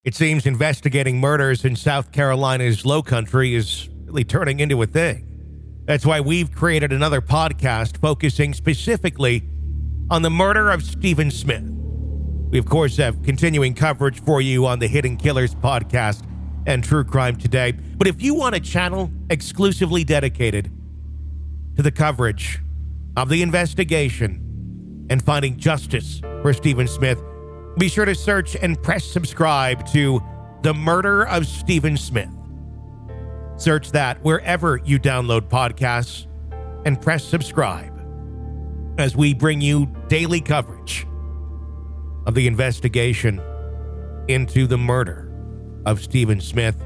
It seems investigating murders in South Carolina's Low Country is really turning into a thing. That's why we've created another podcast focusing specifically on the murder of Stephen Smith. We, of course, have continuing coverage for you on the Hidden Killers podcast and True Crime Today. But if you want a channel exclusively dedicated to the coverage of the investigation and finding justice for Stephen Smith, be sure to search and press subscribe to The Murder of Stephen Smith. Search that wherever you download podcasts and press subscribe as we bring you daily coverage of the investigation into the murder of Stephen Smith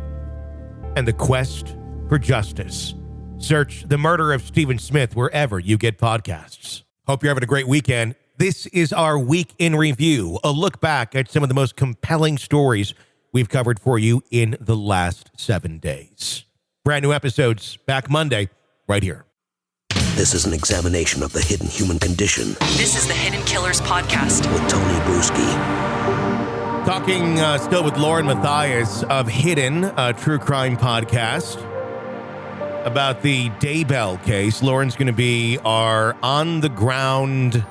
and the quest for justice. Search The Murder of Stephen Smith wherever you get podcasts. Hope you're having a great weekend. This is our Week in Review, a look back at some of the most compelling stories we've covered for you in the last 7 days. Brand new episodes back Monday, right here. This is an examination of the hidden human condition. This is the Hidden Killers podcast With Tony Bruschi. Talking still with Lauren Matthias of Hidden, True Crime Podcast, about the Daybell case. Lauren's going to be our on-the-ground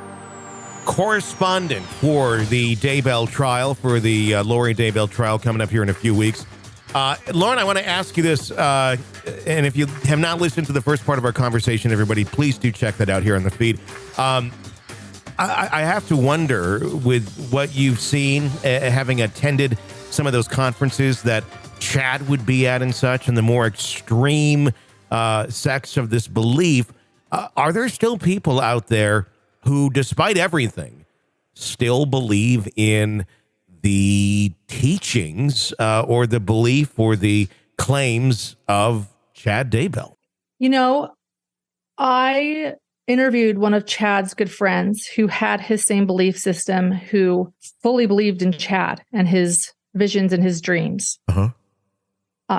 correspondent for the Daybell trial, for the Lori Daybell trial coming up here in a few weeks. Lauren, I want to ask you this, and if you have not listened to the first part of our conversation, everybody, please do check that out here on the feed. I have to wonder, with what you've seen, having attended some of those conferences that Chad would be at and such, and the more extreme sects of this belief, are there still people out there who, despite everything, still believe in the teachings or the belief or the claims of Chad Daybell? You know, I interviewed one of Chad's good friends who had his same belief system, who fully believed in Chad and his visions and his dreams.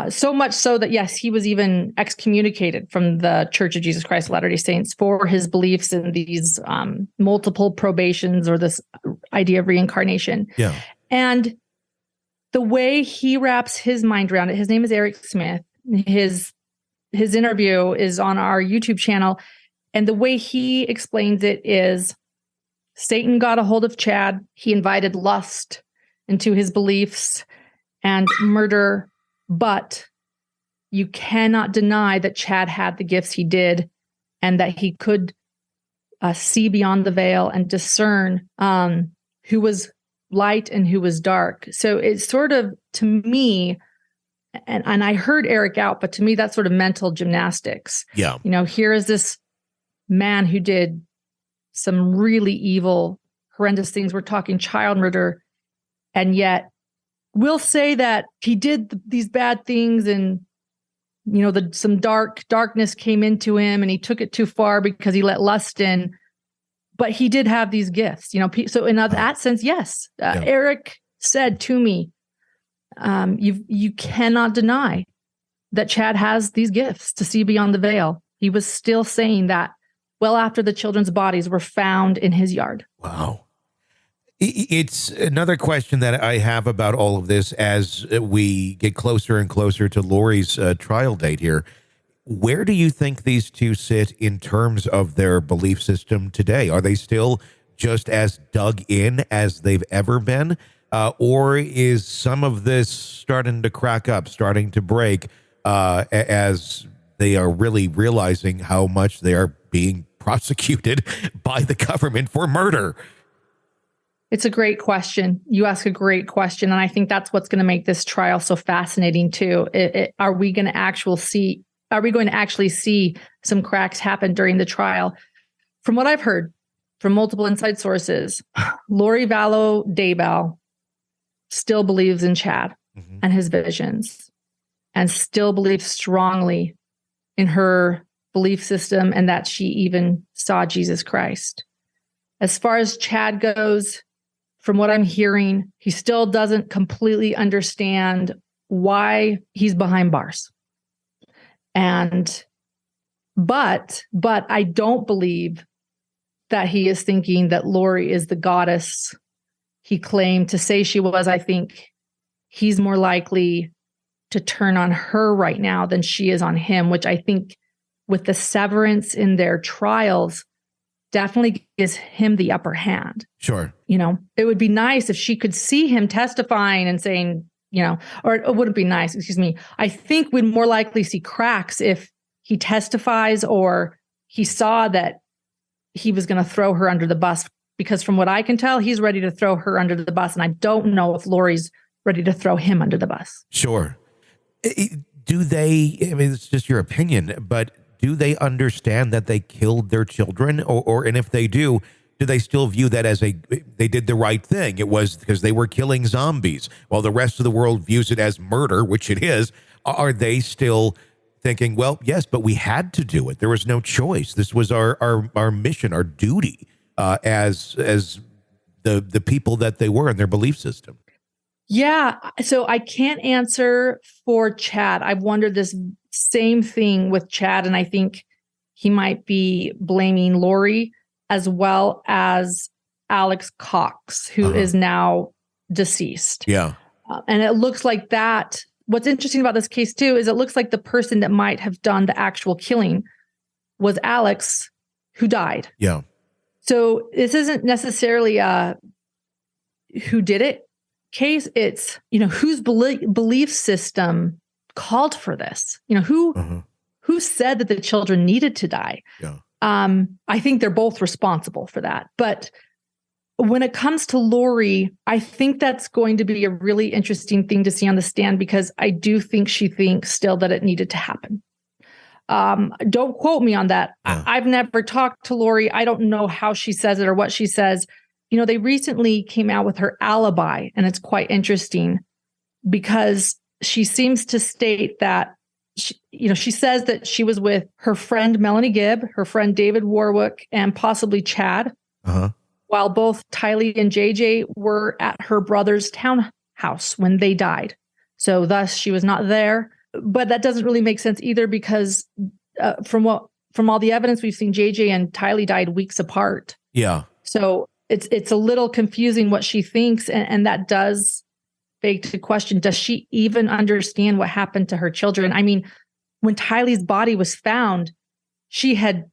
So much so that, yes, he was even excommunicated from the Church of Jesus Christ of Latter-day Saints for his beliefs in these multiple probations or this idea of reincarnation. Yeah. And the way he wraps his mind around it, his name is Eric Smith. His interview is on our YouTube channel. And the way he explains it is Satan got a hold of Chad. He invited lust into his beliefs and murder. But you cannot deny that Chad had the gifts he did and that he could see beyond the veil and discern who was light and who was dark. So it's sort of, to me, and I heard Eric out, but to me, that's sort of mental gymnastics. Yeah. You know, here is this man who did some really evil, horrendous things. We're talking child murder. And yet we'll say that he did these bad things and, you know, some darkness came into him and he took it too far because he let lust in. But he did have these gifts, you know. So in that sense, yes, Eric said to me, you cannot deny that Chad has these gifts to see beyond the veil. He was still saying that well after the children's bodies were found in his yard. Wow. It's another question that I have about all of this as we get closer and closer to Lori's trial date here. Where do you think these two sit in terms of their belief system today? Are they still just as dug in as they've ever been? Or is some of this starting to crack up, starting to break as they are really realizing how much they are being prosecuted by the government for murder? It's a great question. You ask a great question. And I think that's what's going to make this trial so fascinating too. Are we going to actually see some cracks happen during the trial? From what I've heard from multiple inside sources, Lori Vallow Daybell still believes in Chad and his visions and still believes strongly in her belief system and that she even saw Jesus Christ. As far as Chad goes, from what I'm hearing, he still doesn't completely understand why he's behind bars. But I don't believe that he is thinking that Lori is the goddess he claimed to say she was. I think he's more likely to turn on her right now than she is on him, which I think with the severance in their trials definitely gives him the upper hand. Sure. It would be nice if she could see him testifying and saying, or it wouldn't be nice, excuse me. I think we'd more likely see cracks if he testifies or he saw that he was going to throw her under the bus, because from what I can tell, he's ready to throw her under the bus. And I don't know if Lori's ready to throw him under the bus. Sure. Do they, it's just your opinion, but do they understand that they killed their children? And if they do they still view that as they did the right thing? It was because they were killing zombies while the rest of the world views it as murder, which it is. Are they still thinking, well, yes, but we had to do it. There was no choice. This was our mission, our duty as the people that they were in their belief system. Yeah. So I can't answer for Chad. I've wondered this same thing with Chad, and I think he might be blaming Lori as well as Alex Cox, who is now deceased. Yeah. And it looks like that. What's interesting about this case, too, is it looks like the person that might have done the actual killing was Alex, who died. Yeah. So this isn't necessarily a who did it case. It's, whose belief system called for this? Who said that the children needed to die? Yeah. I think they're both responsible for that. But when it comes to Lori, I think that's going to be a really interesting thing to see on the stand, because I do think she thinks still that it needed to happen. Don't quote me on that. Yeah. I've never talked to Lori. I don't know how she says it or what she says. They recently came out with her alibi, and it's quite interesting because she seems to state that she says that she was with her friend Melanie Gibb, her friend David Warwick, and possibly Chad, while both Tylee and JJ were at her brother's townhouse when they died. So thus she was not there. But that doesn't really make sense either, because from all the evidence we've seen, JJ and Tylee died weeks apart. Yeah. So it's a little confusing what she thinks, and that does beg to question, does she even understand what happened to her children? I mean, when Tylee's body was found, she had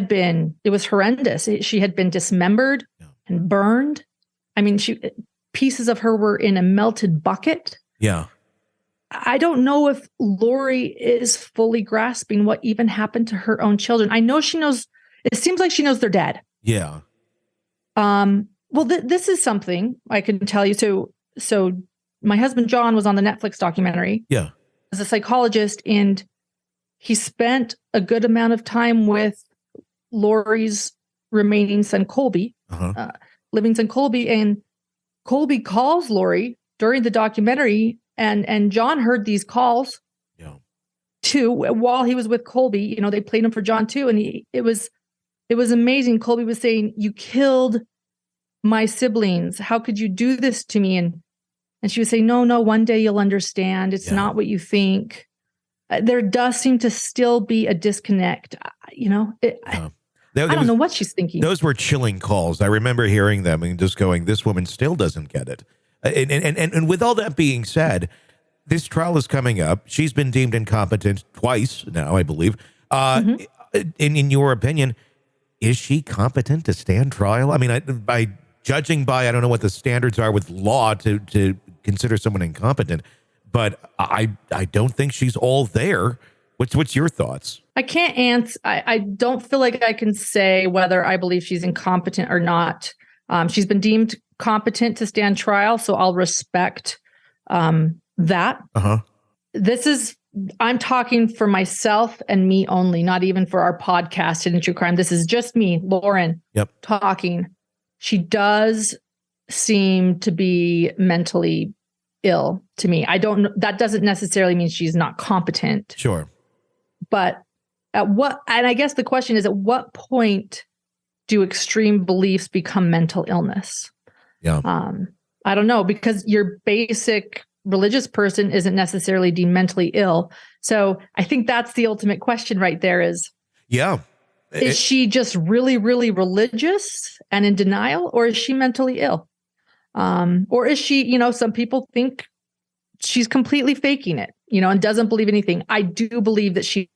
been, it was horrendous. She had been dismembered and burned. I mean, pieces of her were in a melted bucket. Yeah. I don't know if Lori is fully grasping what even happened to her own children. I know she knows, it seems like she knows they're dead. Yeah. Well, this is something I can tell you. So my husband, John, was on the Netflix documentary. Yeah. As a psychologist, and he spent a good amount of time with Lori's remaining son, Colby, living son, Colby. And Colby calls Lori during the documentary, and John heard these calls too while he was with Colby. They played them for John too. And it was amazing. Colby was saying, "You killed my siblings. How could you do this to me?" And she would say, no, one day you'll understand. It's not what you think. There does seem to still be a disconnect. I don't know what she's thinking. Those were chilling calls. I remember hearing them and just going, this woman still doesn't get it. And with all that being said, this trial is coming up. She's been deemed incompetent twice now, I believe. In your opinion, is she competent to stand trial? I mean, by judging by, I don't know what the standards are with law to consider someone incompetent, but I don't think she's all there. What's your thoughts? I can't answer. I don't feel like I can say whether I believe she's incompetent or not. She's been deemed competent to stand trial, so I'll respect that. I'm talking for myself and me only, not even for our podcast, Hidden True Crime. This is just me, Lauren, talking. She does seem to be mentally ill to me. That doesn't necessarily mean she's not competent. Sure. But and I guess the question is, at what point do extreme beliefs become mental illness? Yeah. I don't know, because your basic religious person isn't necessarily deemed mentally ill. So I think that's the ultimate question right there is, is she just really, really religious and in denial, or is she mentally ill? Or is she, some people think she's completely faking it, and doesn't believe anything. I do believe that she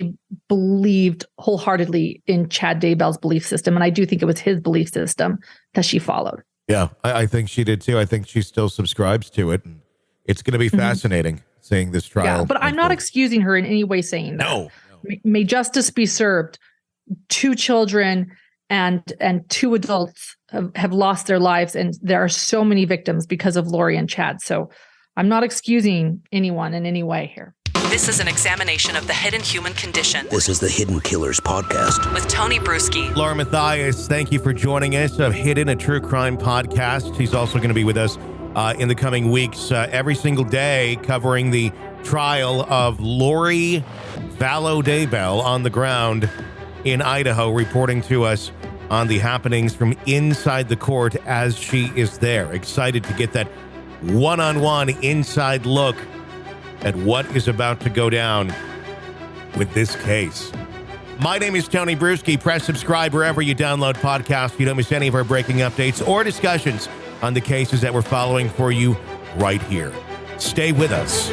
believed wholeheartedly in Chad Daybell's belief system. And I do think it was his belief system that she followed. Yeah, I think she did too. I think she still subscribes to it. And it's going to be fascinating seeing this trial. Yeah, but I'm not excusing her in any way saying that. No. May justice be served. 2 children and 2 adults have lost their lives. And there are so many victims because of Lori and Chad. So I'm not excusing anyone in any way here. This is an examination of the hidden human condition. This is the Hidden Killers podcast With Tony Bruschi. Laura Mathias, thank you for joining us of Hidden, a true crime podcast. She's also going to be with us in the coming weeks, every single day, covering the trial of Lori Vallow Daybell on the ground in Idaho, reporting to us on the happenings from inside the court as she is there. Excited to get that one-on-one inside look at what is about to go down with this case. My name is Tony Bruschi. Press subscribe wherever you download podcasts so you don't miss any of our breaking updates or discussions on the cases that we're following for you right here. Stay with us.